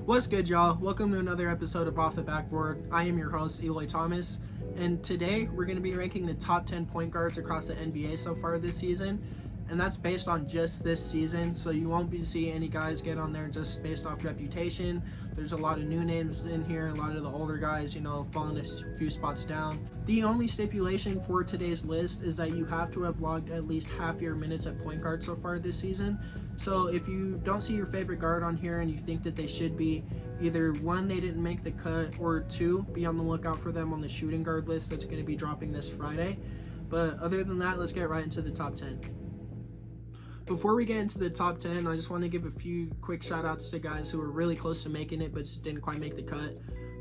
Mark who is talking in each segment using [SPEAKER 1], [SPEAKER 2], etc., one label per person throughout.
[SPEAKER 1] What's good, y'all? Welcome to another episode of Off the Backboard. I am your host, Eloy Thomas, and today we're going to be ranking the top 10 point guards across the NBA so far this season, and that's based on just this season, so you won't be seeing any guys get on there just based off reputation. There's a lot of new names in here, a lot of the older guys, falling a few spots down. The only stipulation for today's list is that you have to have logged at least half your minutes at point guard so far this season. So if you don't see your favorite guard on here and you think that they should be, either one, they didn't make the cut, or two, be on the lookout for them on the shooting guard list that's going to be dropping this Friday. But other than that, let's get right into the top 10. Before we get into the top 10, I just want to give a few quick shout outs to guys who were really close to making it but just didn't quite make the cut.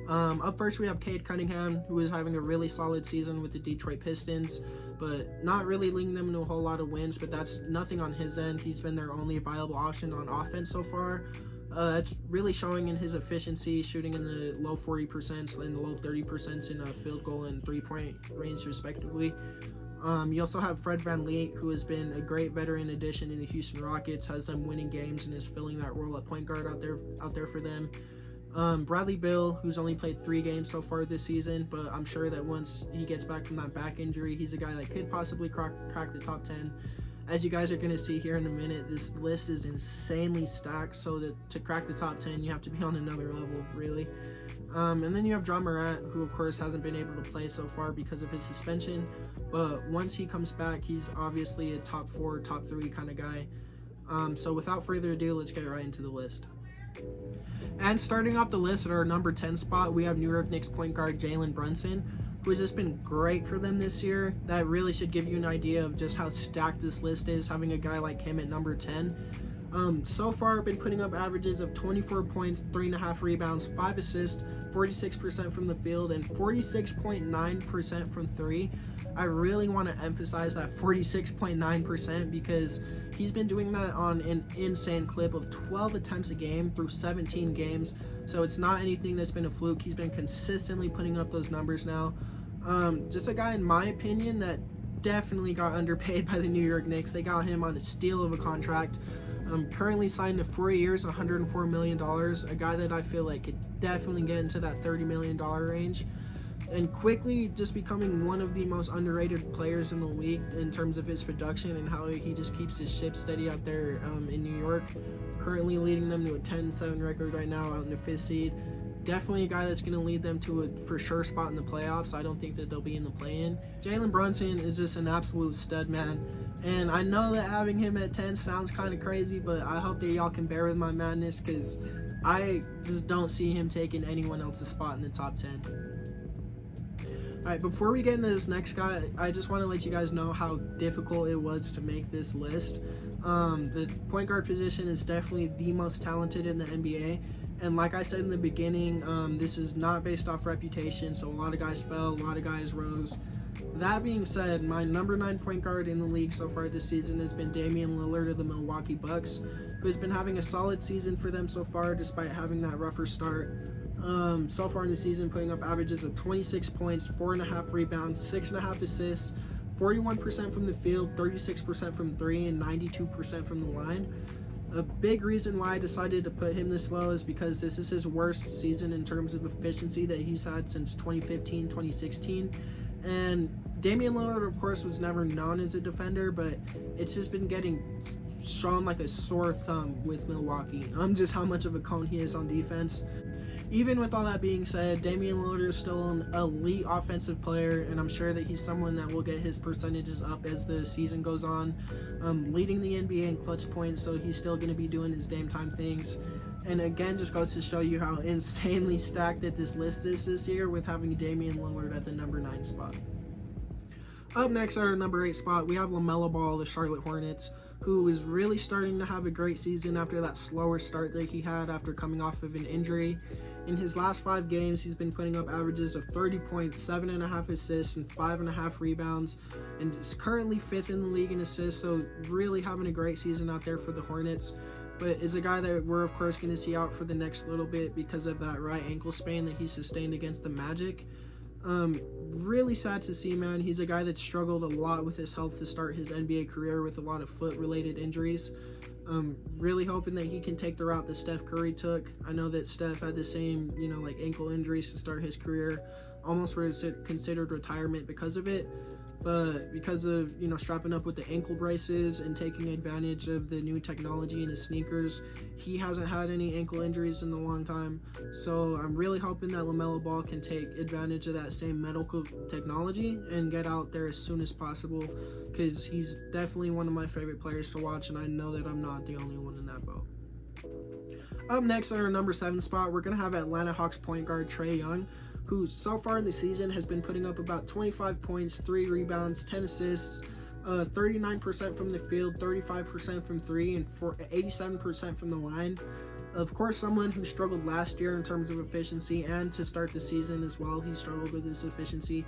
[SPEAKER 1] Up first, we have Cade Cunningham, who is having a really solid season with the Detroit Pistons, but not really leading them to a whole lot of wins, but that's nothing on his end. He's been their only viable option on offense so far. That's really showing in his efficiency, shooting in the low 40% and the low 30% in a field goal and three-point range, respectively. You also have Fred VanVleet, who has been a great veteran addition in the Houston Rockets, has them winning games and is filling that role at point guard out there for them. Bradley Beal, who's only played 3 games so far this season, but I'm sure that once he gets back from that back injury, he's a guy that could possibly crack the top 10. As you guys are going to see here in a minute, this list is insanely stacked, so to crack the top 10, you have to be on another level, really. And then you have John Morant, who of course hasn't been able to play so far because of his suspension, but once he comes back, he's obviously a top 4, top 3 kind of guy. So without further ado, let's get right into the list. And starting off the list at our number 10 spot, we have New York Knicks point guard Jaylen Brunson, who has just been great for them this year. That really should give you an idea of just how stacked this list is, having a guy like him at number 10. So far, been putting up averages of 24 points, 3.5 rebounds, 5 assists, 46% from the field, and 46.9% from 3. I really want to emphasize that 46.9% because he's been doing that on an insane clip of 12 attempts a game through 17 games. So it's not anything that's been a fluke. He's been consistently putting up those numbers now. Just a guy, in my opinion, that definitely got underpaid by the New York Knicks. They got him on a steal of a contract. Currently signed to 4 years, $104 million. A guy that I feel like could definitely get into that $30 million range. And quickly just becoming one of the most underrated players in the league in terms of his production and how he just keeps his ship steady out there in New York. Currently leading them to a 10-7 record right now out in the 5th seed. Definitely a guy that's going to lead them to a for sure spot in the playoffs. I don't think that they'll be in the play-in. Jaylen Brunson is just an absolute stud, man. And I know that having him at 10 sounds kind of crazy, but I hope that y'all can bear with my madness because I just don't see him taking anyone else's spot in the top 10. Alright, before we get into this next guy, I just want to let you guys know how difficult it was to make this list. The point guard position is definitely the most talented in the NBA. And like I said in the beginning, this is not based off reputation, so a lot of guys fell, a lot of guys rose. That being said, my number 9 point guard in the league so far this season has been Damian Lillard of the Milwaukee Bucks, who has been having a solid season for them so far despite having that rougher start. So far in the season, putting up averages of 26 points, 4.5 rebounds, 6.5 assists, 41% from the field, 36% from 3, and 92% from the line. A big reason why I decided to put him this low is because this is his worst season in terms of efficiency that he's had since 2015, 2016. And Damian Lillard, of course, was never known as a defender, but it's just been getting shown like a sore thumb with Milwaukee. Just how much of a cone he is on defense. Even with all that being said, Damian Lillard is still an elite offensive player, and I'm sure that he's someone that will get his percentages up as the season goes on, leading the NBA in clutch points, so he's still going to be doing his Dame time things. And again, just goes to show you how insanely stacked that this list is this year with having Damian Lillard at the number 9 spot. Up next at our number 8 spot, we have LaMelo Ball, the Charlotte Hornets, who is really starting to have a great season after that slower start that he had after coming off of an injury. In his last 5 games, he's been putting up averages of 30 points, 7.5 assists, and 5.5 rebounds, and is currently 5th in the league in assists, so really having a great season out there for the Hornets. But is a guy that we're, of course, going to see out for the next little bit because of that right ankle sprain that he sustained against the Magic. Really sad to see, man. He's a guy that struggled a lot with his health to start his NBA career with a lot of foot-related injuries. Really hoping that he can take the route that Steph Curry took. I know that Steph had the same, like ankle injuries to start his career, almost considered retirement because of it. But because of, strapping up with the ankle braces and taking advantage of the new technology in his sneakers, he hasn't had any ankle injuries in a long time. So I'm really hoping that LaMelo Ball can take advantage of that same medical technology and get out there as soon as possible, because he's definitely one of my favorite players to watch, and I know that I'm not the only one in that boat. Up next on our number 7 spot, we're going to have Atlanta Hawks point guard Trey Young, who so far in the season has been putting up about 25 points, 3 rebounds, 10 assists, 39% from the field, 35% from 3, and 87% from the line. Of course, someone who struggled last year in terms of efficiency, and to start the season as well, he struggled with his efficiency.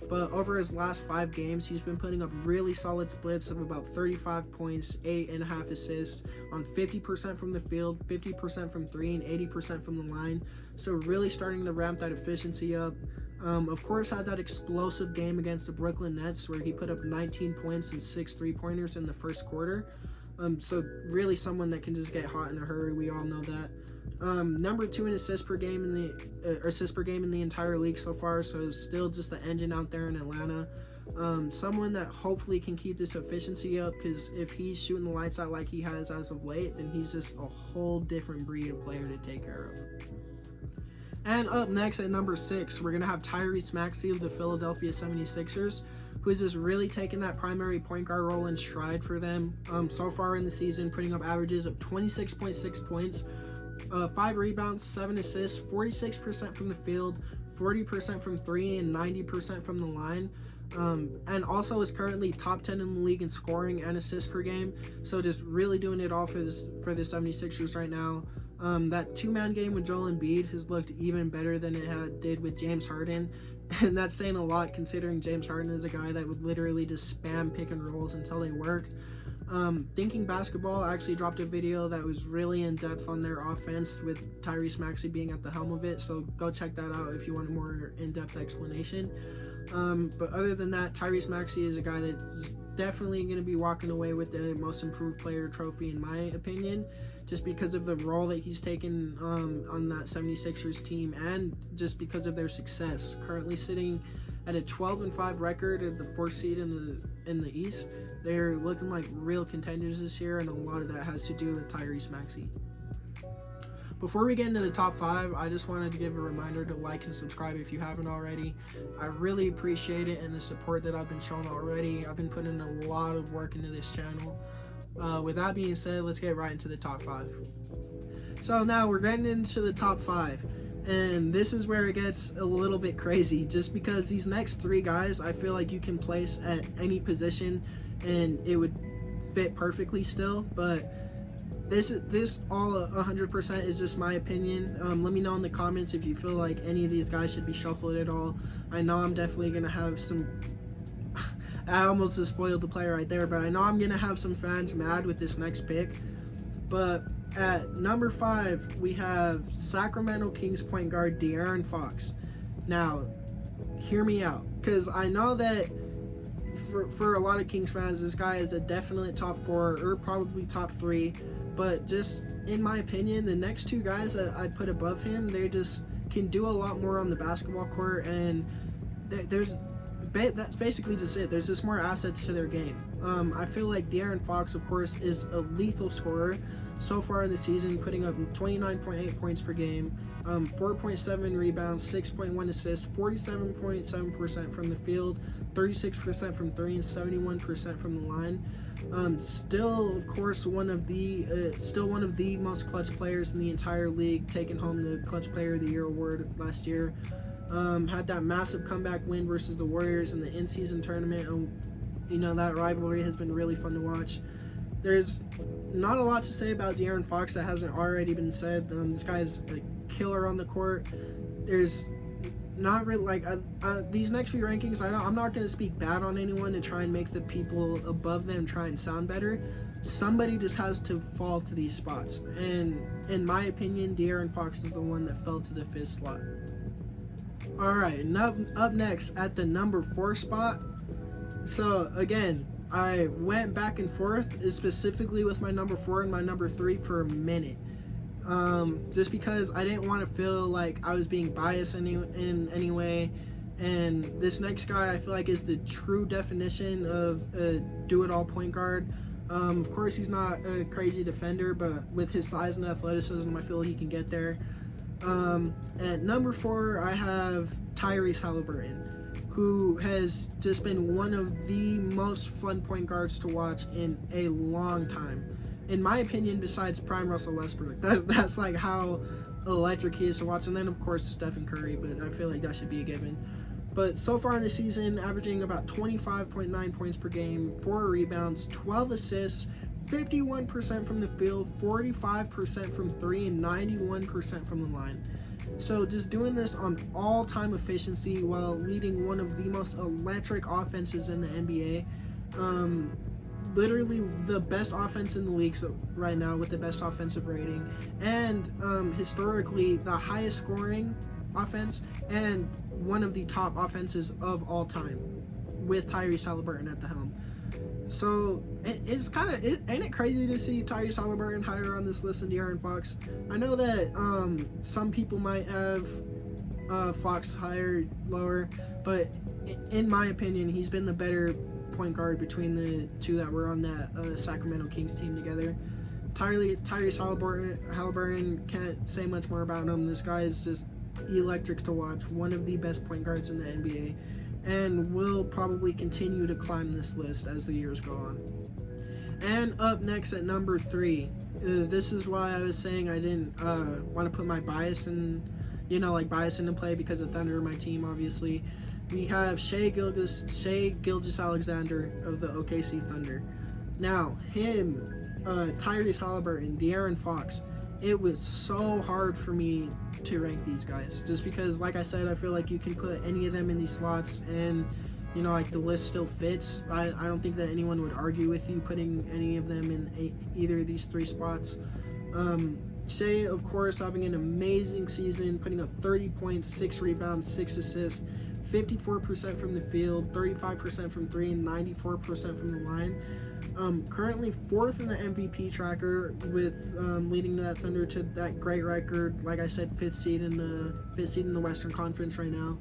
[SPEAKER 1] But over his last 5 games, he's been putting up really solid splits of about 35 points, 8.5 assists on 50% from the field, 50% from 3, and 80% from the line. So really starting to ramp that efficiency up. Of course, had that explosive game against the Brooklyn Nets where he put up 19 points and 6 3-pointers in the first quarter. So really someone that can just get hot in a hurry. We all know that. Number 2 in assists per game in the entire league so far. So still just the engine out there in Atlanta. Someone that hopefully can keep this efficiency up, because if he's shooting the lights out like he has as of late, then he's just a whole different breed of player to take care of. And up next at number 6, we're going to have Tyrese Maxiell of the Philadelphia 76ers, who is just really taking that primary point guard role in stride for them. So far in the season, putting up averages of 26.6 points, 5 rebounds, 7 assists, 46% from the field, 40% from 3, and 90% from the line. And also is currently top 10 in the league in scoring and assists per game. So just really doing it all for the 76ers right now. That 2-man game with Joel Embiid has looked even better than it did with James Harden. And that's saying a lot, considering James Harden is a guy that would literally just spam pick and rolls until they worked. Thinking Basketball actually dropped a video that was really in depth on their offense, with Tyrese Maxiell being at the helm of it. So go check that out if you want a more in-depth explanation. But other than that, Tyrese Maxiell is a guy that's definitely going to be walking away with the most improved player trophy, in my opinion, just because of the role that he's taken on that 76ers team, and just because of their success. Currently sitting at a 12-5 record at the 4th seed in the East. They're looking like real contenders this year, and a lot of that has to do with Tyrese Maxiell. Before we get into the top 5, I just wanted to give a reminder to like and subscribe if you haven't already. I really appreciate it and the support that I've been shown already. I've been putting a lot of work into this channel. With that being said, let's get right into the top 5. So now we're getting into the top 5. And this is where it gets a little bit crazy, just because these next 3 guys I feel like you can place at any position and it would fit perfectly still. But this all 100% is just my opinion. Let me know in the comments if you feel like any of these guys should be shuffled at all. I know I'm definitely going to have some... I almost just spoiled the player right there, but I know I'm going to have some fans mad with this next pick. But at number 5, we have Sacramento Kings point guard Darren Fox. Now, hear me out, because I know that for a lot of Kings fans, this guy is a definite top 4 or probably top 3. But just in my opinion, the next 2 guys that I put above him, they just can do a lot more on the basketball court, and that's basically just it. There's just more assets to their game. I feel like Darren Fox, of course, is a lethal scorer so far in the season, putting up 29.8 points per game, 4.7 rebounds, 6.1 assists, 47.7% from the field, 36% from 3, and 71% from the line. Still, of course, one of the most clutch players in the entire league, taking home the Clutch Player of the Year award last year. Had that massive comeback win versus the Warriors in the in-season tournament. That rivalry has been really fun to watch. There's not a lot to say about Darren Fox that hasn't already been said. This guy is a killer on the court. There's not really these next few rankings. I'm not going to speak bad on anyone to try and make the people above them try and sound better. Somebody just has to fall to these spots, and in my opinion, Darren Fox is the one that fell to the 5th slot. Alright, up next at the number 4 spot. So again, I went back and forth, specifically with my number 4 and my number 3 for a minute. Just because I didn't want to feel like I was being biased in any way. And this next guy I feel like is the true definition of a do-it-all point guard. Of course, he's not a crazy defender, but with his size and athleticism, I feel he can get there. At number 4, I have Tyrese Haliburton, who has just been one of the most fun point guards to watch in a long time. In my opinion, besides prime Russell Westbrook. That's like how electric he is to watch. And then, of course, Stephen Curry, but I feel like that should be a given. But so far in the season, averaging about 25.9 points per game, 4 rebounds, 12 assists, 51% from the field, 45% from 3, and 91% from the line. So just doing this on all-time efficiency while leading one of the most electric offenses in the NBA. Literally the best offense in the league right now with the best offensive rating, and historically the highest scoring offense and one of the top offenses of all time with Tyrese Haliburton at the helm. So it's kind of, ain't it crazy to see Tyrese Haliburton higher on this list than Darren Fox? I know that some people might have Fox higher, lower, but in my opinion, he's been the better point guard between the two that were on that Sacramento Kings team together. Tyrese Haliburton, can't say much more about him. This guy is just electric to watch, one of the best point guards in the NBA, and will probably continue to climb this list as the years go on. And up next at number 3, this is why I was saying I didn't want to put my bias in, bias into play, because of Thunder, my team, obviously. We have Shay Gilchrist-Alexander of the OKC Thunder. Now, him, Tyrese Haliburton, Darren Fox, it was so hard for me to rank these guys, just because, like I said, I feel like you can put any of them in these slots and the list still fits. I don't think that anyone would argue with you putting any of them in either of these 3 spots. Shay, of course, having an amazing season, putting up 30 points, 6 rebounds, 6 assists, 54% from the field, 35% from 3, and 94% from the line. Currently 4th in the MVP tracker, with leading that Thunder to that great record. Like I said, 5th seed in the Western Conference right now.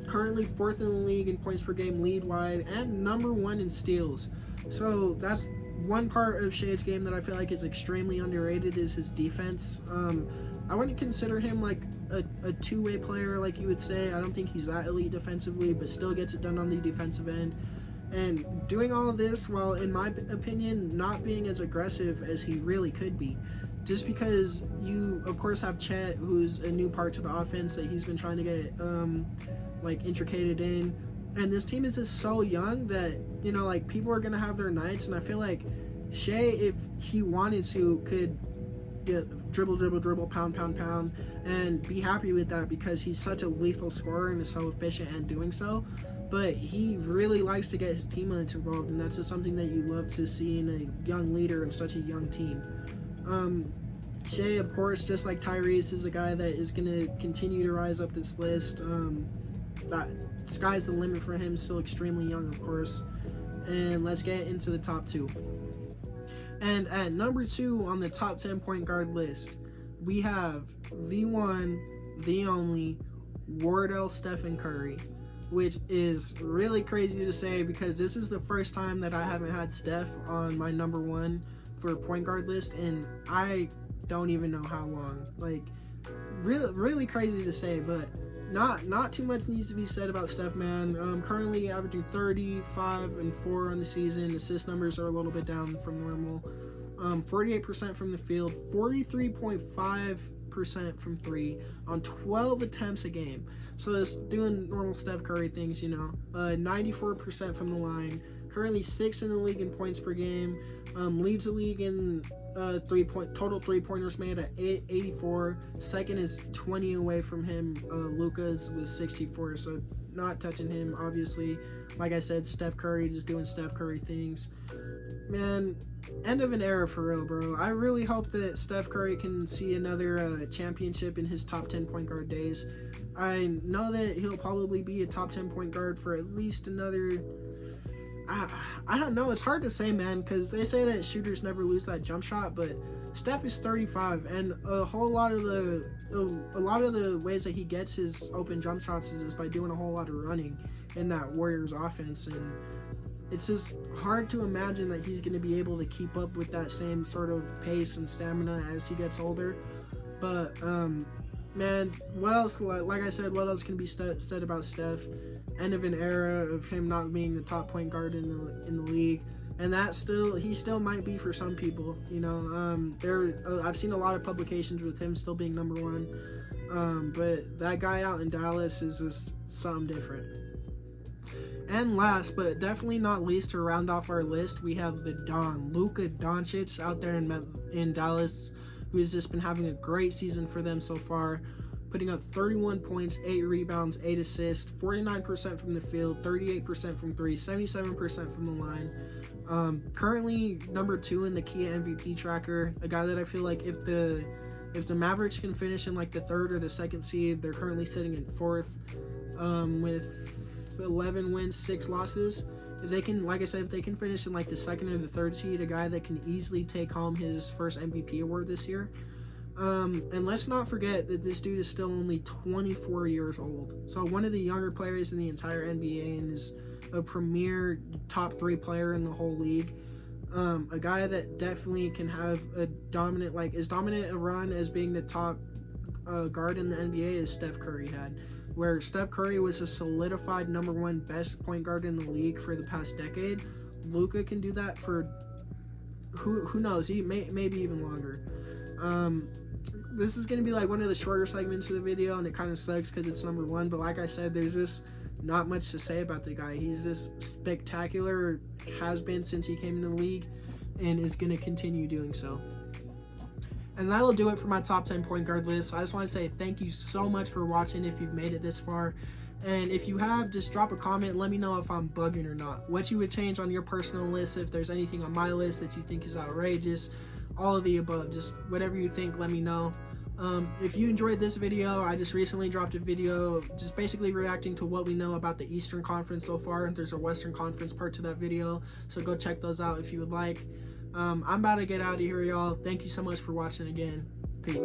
[SPEAKER 1] Currently 4th in the league in points per game, lead wide, and number 1 in steals. So that's one part of Shay's game that I feel like is extremely underrated, is his defense. I wouldn't consider him like a two-way player like you would say. I don't think he's that elite defensively, but still gets it done on the defensive end. And doing all of this while, in my opinion, not being as aggressive as he really could be. Just because you, of course, have Chet, who's a new part to the offense that he's been trying to get intricated in. And this team is just so young that, people are going to have their nights. And I feel like Shay, if he wanted to, could dribble, pound, and be happy with that, because he's such a lethal scorer and is so efficient at doing so. But he really likes to get his teammates involved, and that's just something that you love to see in a young leader of such a young team. Shay, of course, just like Tyrese, is a guy that is going to continue to rise up this list. That sky's the limit for him, still extremely young, of course. And let's get into the top 2. And at number 2 on the top 10 point guard list, we have the one, the only, Wardell Stephen Curry, which is really crazy to say, because this is the first time that I haven't had Steph on my number 1 for a point guard list, and I don't even know how long. Like, really crazy to say, but not too much needs to be said about Steph, man. Currently averaging 35 and 4 on the season. Assist numbers are a little bit down from normal. 48% from the field, 43.5% from 3 on 12 attempts a game. So just doing normal Steph Curry things, 94% from the line. Currently 6th in the league in points per game. Leads the league in total 3-pointers made at 84. Second is 20 away from him. Luka's was 64, so not touching him, obviously. Like I said, Steph Curry just doing Steph Curry things. Man, end of an era for real, bro. I really hope that Steph Curry can see another championship in his top 10 point guard days. I know that he'll probably be a top 10 point guard for at least another I don't know. It's hard to say, man, because they say that shooters never lose that jump shot, but Steph is 35, and a lot of the ways that he gets his open jump shots is by doing a whole lot of running in that Warriors offense, and it's just hard to imagine that he's going to be able to keep up with that same sort of pace and stamina as he gets older. But man, what else? Like I said, what else can be said about Steph? End of an era of him not being the top point guard in the league, and that he still might be for some people. You know, I've seen a lot of publications with him still being number one, but that guy out in Dallas is just something different. And last, but definitely not least, to round off our list, we have the Don, Luka Doncic, out there in Dallas, who has just been having a great season for them so far, putting up 31 points, 8 rebounds, 8 assists, 49% from the field, 38% from three, 77% from the line. Currently number 2 in the Kia MVP tracker, a guy that I feel like if the Mavericks can finish in like the 3rd or the 2nd seed, they're currently sitting in 4th with 11 wins, 6 losses. If they can, like I said, if they can finish in like the 2nd or the 3rd seed, a guy that can easily take home his first MVP award this year. And let's not forget that this dude is still only 24 years old. So one of the younger players in the entire NBA, and is a premier top 3 player in the whole league. A guy that definitely can have a dominant, like as dominant a run as being the top guard in the NBA as Steph Curry had. Where Steph Curry was a solidified number 1 best point guard in the league for the past decade, Luka can do that for who knows, maybe even longer. This is going to be like one of the shorter segments of the video, and it kind of sucks because it's number 1, but like I said, there's just not much to say about the guy. He's just spectacular, has been since he came in the league, and is going to continue doing so. And that'll do it for my top 10 point guard list. I just want to say thank you so much for watching if you've made it this far. And if you have, just drop a comment. Let me know if I'm bugging or not. What you would change on your personal list, if there's anything on my list that you think is outrageous. All of the above. Just whatever you think, let me know. If you enjoyed this video, I just recently dropped a video just basically reacting to what we know about the Eastern Conference so far. There's a Western Conference part to that video, so go check those out if you would like. I'm about to get out of here, y'all. Thank you so much for watching again. Peace.